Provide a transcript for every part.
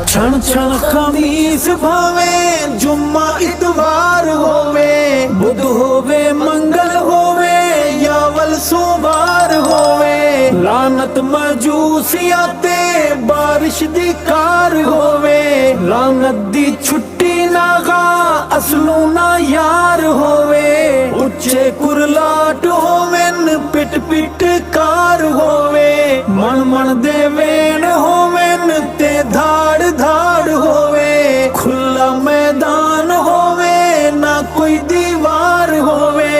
क्षण क्षण खमीस भावे जुम्मा इतवार होवे बुध होवे मंगल होवे यावल सोमवार होवे लानत मजूसिया ते बारिश दी कार होवे लानत दी छुट्टी नागा असलू ना यार होवे उच्चे कुरलाट होवेन पिट पिट कार होवे मन मन दे वेण होवेन ते धाड़ धाड़ होवे खुला मैदान होवे ना कोई दीवार होवे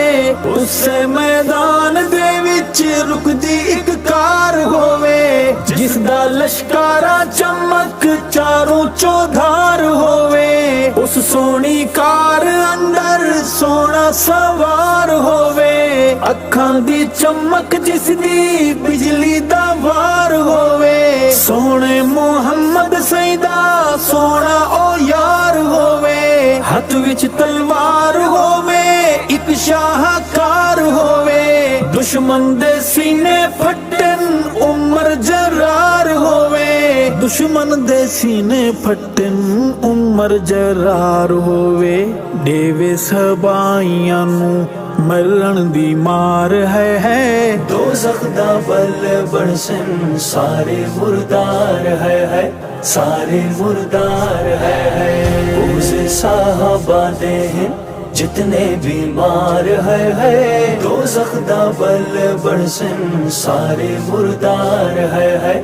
उससे मैदान दे विच रुकदी एक कार होवे जिसदा लश्कारा चमक चारों चौधार होवे उस सोनी कार अंदर सोना सवार होवे अखां दी चमक जिसदी बिजली दा वार होवे सोने मुहम्मद सईदा सोना ओ यार होवे हथ विच तलवार होवे एक शाहकार होवे दुश्मन दे सीने फटन उमर जरार होवे दुश्मन दे सीने फटन उमर जरार होवे देवे सबाइयां नू मरण दी मार है दोज़ख दा बल बरसन सारे मुर्दार है सारे मुर्दार है उस साहबा दे जितने बीमार है दोज़ख दा बल बरसन सारे मुर्दार है